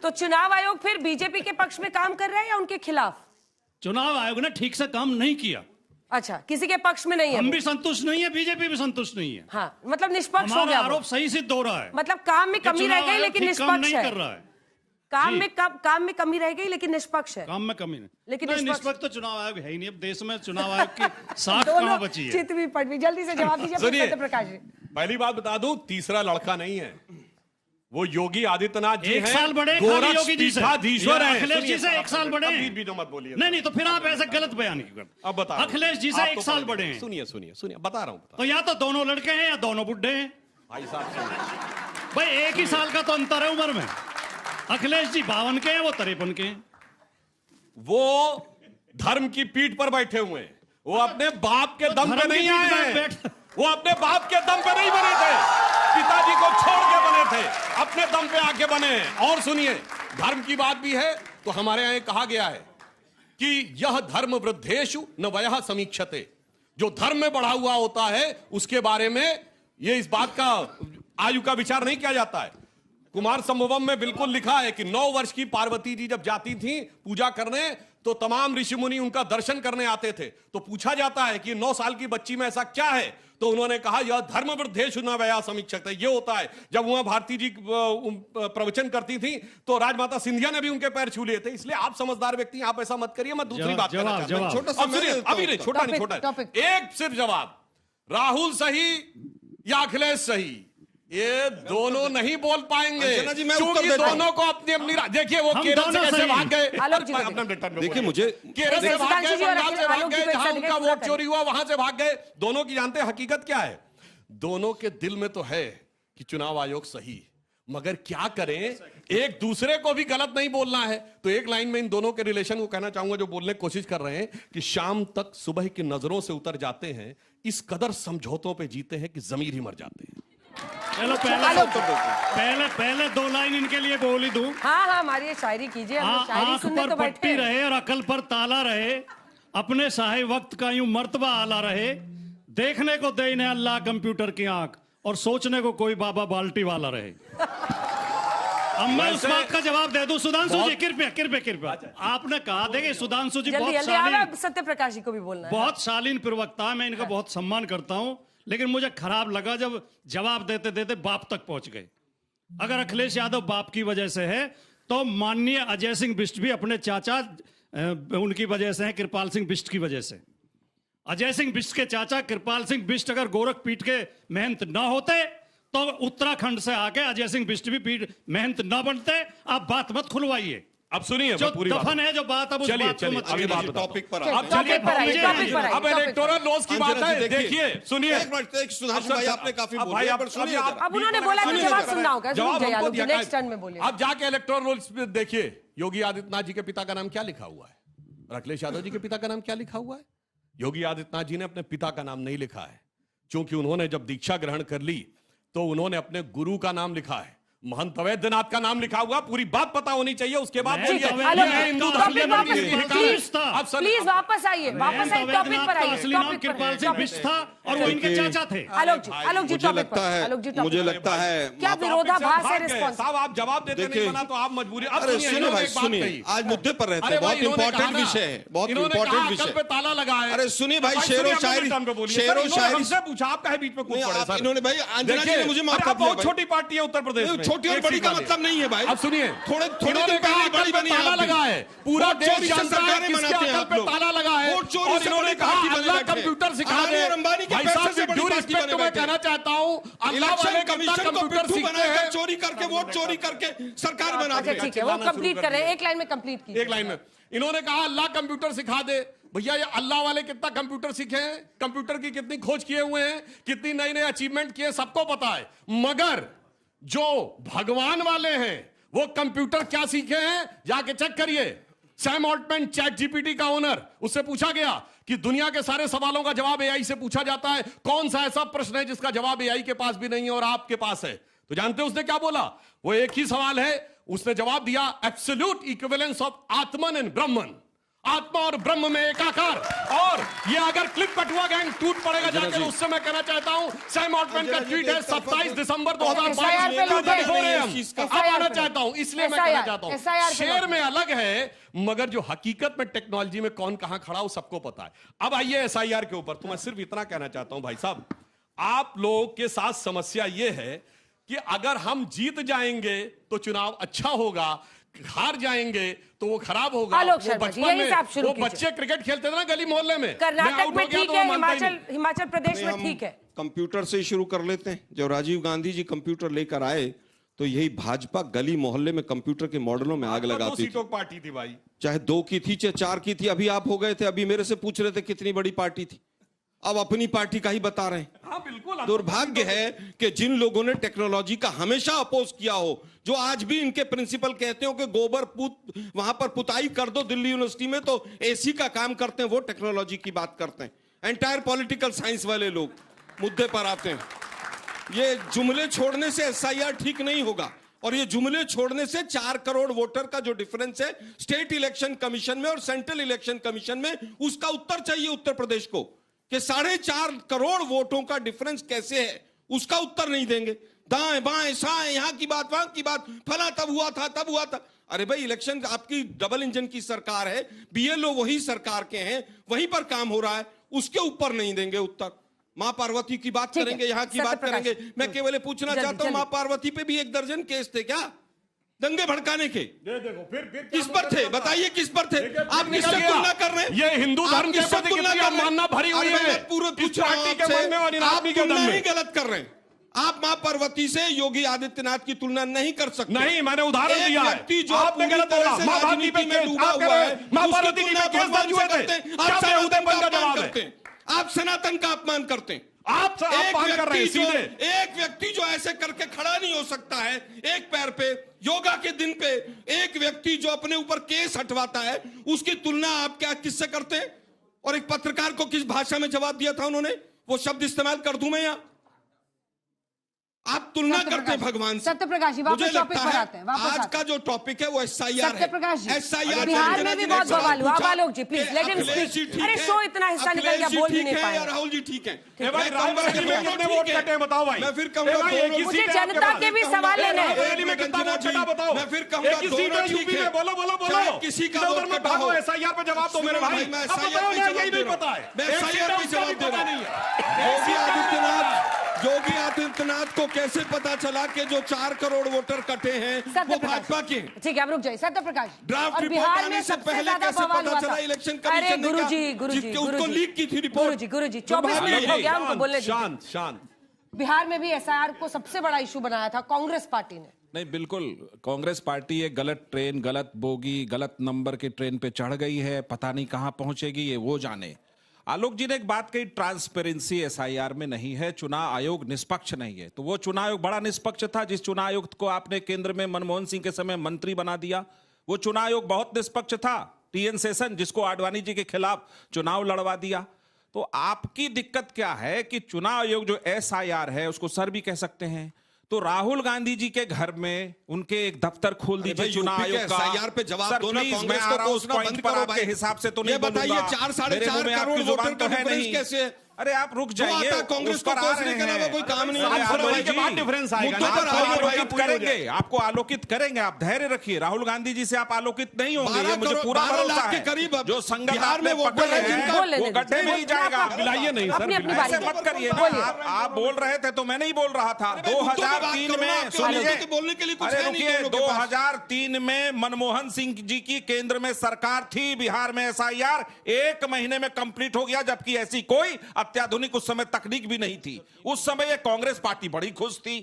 तो चुनाव आयोग फिर बीजेपी के पक्ष में काम कर रहा है या उनके खिलाफ? चुनाव आयोग ने ठीक से काम नहीं किया। अच्छा, किसी के पक्ष में नहीं है। हम भी संतुष्ट नहीं है, बीजेपी भी संतुष्ट नहीं है। हाँ, मतलब निष्पक्ष हो गया। आरोप सही सिद्ध हो रहा है। मतलब काम में कमी रह गई लेकिन निष्पक्ष है। कर रहा है। काम में कमी रह गई लेकिन निष्पक्ष है। काम में कमी नहीं, लेकिन निष्पक्ष तो चुनाव आयोग है ही नहीं। अब देश में चुनाव आयोग की साख कहां बची है? चित भी पट भी। जल्दी से जवाब दीजिए सत्यप्रकाश जी। पहली बात बता दूं, तीसरा लड़का नहीं है, वो योगी आदित्यनाथ जी हैं। 1 साल बड़े गोरक्ष योगी जी से, पीठाधीश्वर हैं। अखिलेश जी से 1 साल बड़े हैं। भी तो मत बोलिए। नहीं तो फिर आप ऐसे गलत बयान क्यों करते? अब बता, अखिलेश जी से 1 साल बड़े हैं। सुनिए बता रहा हूं। तो या तो दोनों लड़के हैं या दोनों बुढ़े हैं। भाई साहब भाई 1 ही साल का तो अंतर है उम्र में। अखिलेश जी 52 के हैं, वो 53 के हैं। वो धर्म की पीठ पर बैठे हुए हैं। वो अपने बाप के दम पे नहीं आए हैं। वो अपने बाप के दम पे नहीं बने थे, पिताजी को छोड़ के बने थे, अपने दम पे आके बने हैं। और सुनिए, धर्म की बात भी है तो हमारे यहां कहा गया है कि यह धर्म वृद्धेषु न वयः समीक्षते। जो धर्म में बढ़ा हुआ होता है उसके बारे में ये इस बात का आयु का विचार नहीं किया जाता है। कुमार संभवम में बिल्कुल लिखा है कि 9 वर्ष की पार्वती जी जब जाती थी पूजा करने तो तमाम ऋषि मुनि उनका दर्शन करने आते थे। तो पूछा जाता है कि 9 साल की बच्ची में ऐसा क्या है, तो उन्होंने कहा यह धर्म वृद्धेषु न वयः समीक्षते। ये होता है। जब वहां भारती जी प्रवचन करती थी तो राजमाता सिंधिया ने भी उनके पैर छू लिए थे। इसलिए आप समझदार व्यक्ति, आप ऐसा मत करिए। मैं दूसरी बात करना चाहता हूं। छोटा सा अभी नहीं, छोटा नहीं, एक सिर्फ जवाब, राहुल सही या अखिलेश सही, ये दोनों नहीं बोल पाएंगे क्योंकि दोनों को अपनी अपनी देखिए वो केरल से कैसे भाग गए। देखिए मुझे केरल से भाग गए, बंगाल से भाग गए, जहां उनका वोट चोरी हुआ वहां से भाग गए। दोनों की जानते हैं हकीकत क्या है? दोनों के दिल में तो है कि चुनाव आयोग सही, मगर क्या करें, एक दूसरे को भी गलत नहीं बोलना है। तो एक लाइन में इन दोनों के रिलेशन को कहना चाहूंगा जो बोलने की कोशिश कर रहे हैं कि शाम तक सुबह की नजरों से उतर जाते हैं, इस कदर समझौतों पे जीते हैं कि जमीर ही मर जाते हैं। चलो पहले 2 लाइन इनके लिए बोल ही दूं। हाँ हमारी शायरी कीजिए। आंख पर पट्टी रहे और अकल पर ताला रहे, अपने साहे वक्त का यूं मर्तबा आला रहे, देखने को दे इन्हें अल्लाह कंप्यूटर की आंख और सोचने को कोई बाबा बाल्टी वाला रहे। अब मैं उस बात का जवाब दे दूं। सुधांशु जी कृपया आपने कहा, देखिए सुधांशु जी बहुत शालीन, सत्यप्रकाश जी को भी बोलना है, बहुत शालीन प्रवक्ता है, मैं इनका बहुत सम्मान करता हूं। लेकिन मुझे खराब लगा जब जवाब देते देते बाप तक पहुंच गए। अगर अखिलेश यादव बाप की वजह से है तो माननीय अजय सिंह बिष्ट भी अपने चाचा उनकी वजह से है, कृपाल सिंह बिष्ट की वजह से। अजय सिंह बिष्ट के चाचा कृपाल सिंह बिष्ट अगर गोरखपीठ के महंत न होते तो उत्तराखंड से आके अजय सिंह बिष्ट भी पीठ महंत न बनते। आप बात मत खुलवाइए। अब सुनिए जो पूरी दफन है जो बात, अब उस बात को मत चलिए टॉपिक पर अब इलेक्टोरल लॉस की बात है। देखिए सुनिए, सुधांशु भाई आपने काफी बोला, पर सुनिए अब उन्होंने बोला कि जवाब सुनना होगा। नेक्स्ट टर्न में बोलिए। अब जाके इलेक्टोरल रोल्स पे देखिए, योगी आदित्यनाथ जी के पिता का नाम क्या लिखा हुआ है और अखिलेश यादव जी के पिता का नाम क्या लिखा हुआ है? योगी आदित्यनाथ जी ने अपने पिता का नाम नहीं लिखा है, क्योंकि उन्होंने जब दीक्षा ग्रहण कर ली तो उन्होंने अपने गुरु का नाम लिखा है, महंत वैद्यनाथ का नाम लिखा हुआ। पूरी बात पता होनी चाहिए, उसके बाद प्लीज वापस आइए, टॉपिक पर आइए। कृपाल सिंह बिष्ट था और वो इनके चाचा थे। आलोक जी मुझे लगता है क्या विरोधाभास है रिस्पॉन्स? साहब आप जवाब देते नहीं बना तो आप मजबूरी। अरे सुनिए भाई, सुनिए, आज मुद्दे पर रहते हैं, बहुत इंपॉर्टेंट विषय है, बहुत इंपॉर्टेंट विषय पे ताला लगा है। अरे सुनिए भाई, शेरो शायरी से पूछा, आप कहे बीच में कूद पड़े सर। इन्होंने भाई अंजना जी ने मुझे माफ कर दिया। छोटी पार्टी है उत्तर प्रदेश में, छोटी और बड़ी का मतलब नहीं है भाई। अब सुनिए, थोड़े दिन पहले बड़ी बनी ताला लगा है, पूरा देश सरकारें मनाते हैं आप लोग। ताला लगा है और इन्होंने कहा अल्लाह कंप्यूटर सिखा दे। भाई साहब से ड्यू रिस्पेक्ट मैं कहना चाहता हूं, अल्लाह वाले कमीशन को पिट्ठू बनाकर चोरी करके वोट चोरी करके सरकार बनाते हैं। ठीक है, वो कंप्लीट कर रहे हैं, एक लाइन में कंप्लीट कीजिए। एक लाइन में इन्होंने कहा अल्लाह कंप्यूटर सिखा दे। भैया ये अल्लाह वाले कितना कंप्यूटर सीखे हैं, कंप्यूटर की कितनी खोज किए हुए हैं, कितनी नई नई अचीवमेंट किए, सबको पता है। मगर जो भगवान वाले हैं वो कंप्यूटर क्या सीखे हैं, जाके चेक करिए। सैम ऑल्टमैन, चैट जीपीटी का ओनर, उससे पूछा गया कि दुनिया के सारे सवालों का जवाब एआई से पूछा जाता है, कौन सा ऐसा प्रश्न है जिसका जवाब एआई के पास भी नहीं है और आपके पास है? तो जानते हैं उसने क्या बोला? वो एक ही सवाल है, उसने जवाब दिया absolute equivalence of Atman and ब्रह्मन। आत्मा और ब्रह्म में एकाकार। और ये अगर क्लिप कटुआ गैंग टूट पड़ेगा जाकर, उससे मैं कहना चाहता हूं सैम ऑल्टमैन का ट्वीट है 27 दिसंबर 2022 अब आना चाहता हूं, इसलिए मैं कहना चाहता हूं शेर में अलग है, मगर जो हकीकत में टेक्नोलॉजी में कौन कहां खड़ा हो सबको पता है। अब आइए एसआईआर के ऊपर, तो मैं सिर्फ इतना कहना चाहता हूं भाई साहब, आप लोगों के साथ समस्या यह है कि अगर हम जीत जाएंगे तो चुनाव अच्छा होगा, हार जाएंगे तो वो खराब होगा। वो बचपन में वो बच्चे क्रिकेट खेलते थे ना गली मोहल्ले में, कर्नाटक में ठीक है, हिमाचल प्रदेश में ठीक है। कंप्यूटर से शुरू कर लेते हैं। जब राजीव गांधी जी कंप्यूटर लेकर आए तो यही भाजपा गली मोहल्ले में कंप्यूटर के मॉडलों में आग लगाती थी। 2 सीटों की पार्टी थी भाई, चाहे 2 की थी चाहे 4 की थी। अभी आप हो गए थे, अभी मेरे से पूछ रहे थे कितनी बड़ी पार्टी थी, अब अपनी पार्टी का ही बता रहे हैं। हाँ बिल्कुल। दुर्भाग्य है कि जिन लोगों ने टेक्नोलॉजी का हमेशा अपोज किया हो, जो आज भी इनके प्रिंसिपल कहते हो कि गोबर वहां पर पुताई कर दो दिल्ली यूनिवर्सिटी में तो एसी का काम करते हैं, वो टेक्नोलॉजी की बात करते हैं। एंटायर पॉलिटिकल साइंस वाले लोग मुद्दे पर आते हैं। ये जुमले छोड़ने से एसआईआर ठीक नहीं होगा, और ये जुमले छोड़ने से 4 करोड़ वोटर का जो डिफरेंस है स्टेट इलेक्शन कमीशन में और सेंट्रल इलेक्शन कमीशन में, उसका उत्तर चाहिए उत्तर प्रदेश को कि 4.5 करोड़ वोटों का डिफरेंस कैसे है, उसका उत्तर नहीं देंगे। दाएं बाएं साएं, यहां की बात वहां की बात, फला तब हुआ था तब हुआ था। अरे भाई इलेक्शन आपकी डबल इंजन की सरकार है, बीएलओ वही सरकार के हैं, वहीं पर काम हो रहा है, उसके ऊपर नहीं देंगे उत्तर। मां पार्वती की बात करेंगे, यहाँ की बात करेंगे। मैं केवल पूछना चाहता हूं, मां पार्वती पे भी 1 दर्जन केस थे क्या दंगे भड़काने के? फिर किस पर थे बताइए, किस पर थे? आप किससे तुलना कर रहे हैं? ये हिंदू धर्म के प्रति कितनी मानना भरी हुई है, पूरे पूछ रहा हूं आपसे, आप तुलना ही गलत कर रहे हैं। आप मां पार्वती से योगी आदित्यनाथ की तुलना नहीं कर सकते। नहीं, मैंने उदाहरण दिया है। व्यक्ति जो आपने गलत बोला, मां पार्वती पे डूबा हुआ है, मां पार्वती की केस दर्ज हुए थे, आप सनातन का अपमान करते हैं, आप सनातन का अपमान करते हैं। आप अपमान कर रहे हैं सीधे। एक व्यक्ति जो ऐसे करके खड़ा नहीं हो सकता है एक पैर पे, योगा के दिन पे एक व्यक्ति जो अपने ऊपर केस हटवाता है, उसकी तुलना आप क्या किससे करते हैं? और एक पत्रकार को किस भाषा में जवाब दिया था उन्होंने, वो शब्द इस्तेमाल कर दूं मैं यहां? आप तुलना करते हैं भगवान से। सत्यप्रकाश जी वापस टॉपिक पर आते हैं। आज का जो टॉपिक है वो एसआईआर है। सत्यप्रकाश जी, एसआईआर बिहार में भी बहुत बवाल हुआ। आलोक जी प्लीज लेट हिम स्पीक। अरे शो इतना हिस्सा निकल गया, बोल भी नहीं पाए। राहुल जी ठीक है, भाई राहुल जी में कितने वोट कटे हैं बताओ भाई। मैं फिर कहूंगा मुझे जनता के भी सवाल लेने हैं। रैली में कितना वोट कटा बताओ। मैं फिर कहूंगा दोनों यूपी में बोलो बोलो बोलो, किसी का वोट कटा हो, एसआईआर पे जवाब दो मेरे भाई। मैं एसआईआर पे जवाब दे रहा हूं। मैं एसआईआर पे जवाब दे रहा हूं। योगी आदित्यनाथ को कैसे पता चला कि जो 4 करोड़ वोटर कटे हैं वो भाजपा के? ठीक है, अब रुक जाइए सत्यप्रकाश। ड्राफ्ट रिपोर्ट आने से पहले कैसे पता चला इलेक्शन कमीशन ने? उसको लीक की थी रिपोर्ट। गुरुजी 24 मिनट हो गया, उनको बोलने दीजिए। शांत। बिहार में भी एसआईआर को सबसे बड़ा इशू बनाया था कांग्रेस पार्टी ने। नहीं, बिल्कुल कांग्रेस पार्टी एक गलत ट्रेन, गलत बोगी, गलत नंबर की ट्रेन पे चढ़ गई है, पता नहीं कहां पहुंचेगी ये वो जाने। आलोक जी ने एक बात कही, ट्रांसपेरेंसी एसआईआर में नहीं है, चुनाव आयोग निष्पक्ष नहीं है। तो वो चुनाव आयोग बड़ा निष्पक्ष था जिस चुनाव आयुक्त को आपने केंद्र में मनमोहन सिंह के समय मंत्री बना दिया। वो चुनाव आयोग बहुत निष्पक्ष था। टीएन शेषन जिसको आडवाणी जी के खिलाफ चुनाव लड़वा दिया। तो आपकी दिक्कत क्या है कि चुनाव आयोग जो एसआईआर है उसको सर भी कह सकते हैं, तो राहुल गांधी जी के घर में उनके एक दफ्तर खोल दीजिए चुनाव आयोग का। एसआईआर पे जवाब दो ना, कांग्रेस को कोसना बंद करो भाई। आपके हिसाब से तो नहीं बताइए 4-4.5 करोड़ वोटर का डिफरेंस कैसे? अरे आप रुक जाइए, कांग्रेस को कोसने के अलावा कोई काम नहीं है। फरवरी के बाद डिफरेंस आएगा ना, आलोकित करेंगे, आपको आलोकित करेंगे। आप धैर्य रखिए, राहुल गांधी जी से आप आलोकित नहीं होंगे, ये मुझे पूरा भरोसा है। करीब जो संगत में वो गड्ढे में ही जाएगा। मिलाइए नहीं सर, ऐसे मत करिए ना। आप बोल रहे थे तो मैं नहीं बोल रहा था। 2003 में सुनिए, बोलने के लिए कुछ अरे है रुकिए, नहीं। 2003 में मनमोहन सिंह जी की केंद्र में सरकार थी, बिहार में एसआईआर 1 महीने में कंप्लीट हो गया, जबकि ऐसी कोई अत्याधुनिक उस समय तकनीक भी नहीं थी। उस समय ये कांग्रेस पार्टी बड़ी खुश थी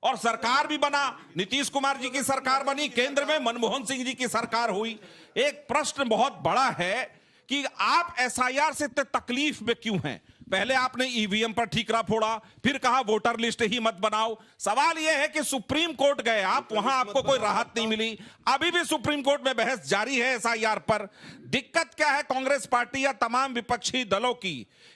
और सरकार भी बना, नीतीश कुमार जी की सरकार बनी, केंद्र में मनमोहन सिंह जी की सरकार हुई। एक प्रश्न बहुत बड़ा है कि आप एसआईआर से इतने तकलीफ में क्यों हैं? पहले आपने ईवीएम पर ठीकरा फोड़ा, फिर कहा वोटर लिस्ट ही मत बनाओ। सवाल यह है कि सुप्रीम कोर्ट गए आप, वहां आपको कोई राहत नहीं मिली। अभी भी सुप्रीम कोर्ट में बहस जारी है एसआईआर पर। दिक्कत क्या है कांग्रेस पार्टी या तमाम विपक्षी दलों की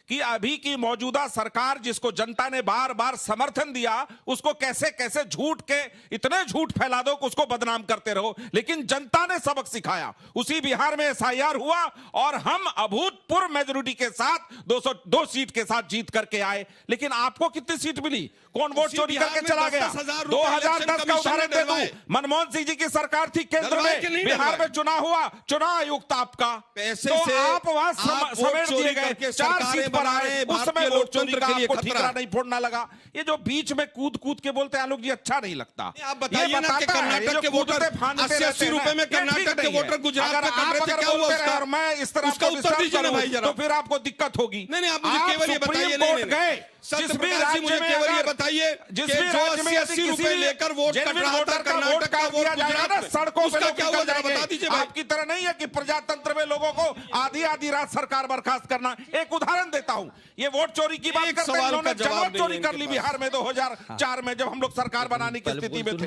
कि अभी की मौजूदा सरकार जिसको जनता ने बार बार समर्थन दिया उसको कैसे कैसे झूठ के इतने झूठ फैला दो कि उसको बदनाम करते रहो। लेकिन जनता ने सबक सिखाया, उसी बिहार में एसआईआर हुआ और हम अभूतपूर्व मेजोरिटी के साथ 202 सीट के साथ जीत करके आए। लेकिन आपको कितनी सीट मिली? कौन वोट चोरी करके चला गया? 2010 का उदाहरण दे दूं, मनमोहन सिंह जी की सरकार थी केंद्र में, बिहार में चुनाव हुआ, चुनाव आयुक्त आपका, पैसे तो से आप वहां समेट दिए गए, 4 सीट पर आए, उस समय वोट चोरी का आपको ठीकरा नहीं फोड़ना लगा। ये जो बीच में कूद कूद के बोलते हैं आलोक जी, अच्छा नहीं लगता। आप बताइए ना कि कर्नाटक के वोटर 80-80 रुपए में कर्नाटक के वोटर गुजरात में कर रहे थे, क्या हुआ उसका? मैं इस तरह उसका उत्तर दीजिए ना भाई जरा। तो फिर आपको दिक्कत होगी। नहीं आप मुझे केवल ये बताइए, गए जिस भी राज्य में केवल ये बताइए जिस कि भी जो राज्य में 80 रुपए लेकर वोट कट रहा था कर्नाटक का वोट गुजरात में, सड़कों पे उसका क्या हुआ जरा बता दीजिए भाई। आपकी तरह नहीं है कि प्रजातंत्र में लोगों को आधी आधी रात सरकार बर्खास्त करना। एक उदाहरण देता हूं, ये वोट चोरी की बात करते हैं, इन्होंने जनमत चोरी कर ली बिहार में 2004 में, जब हम लोग सरकार बनाने की स्थिति में थे।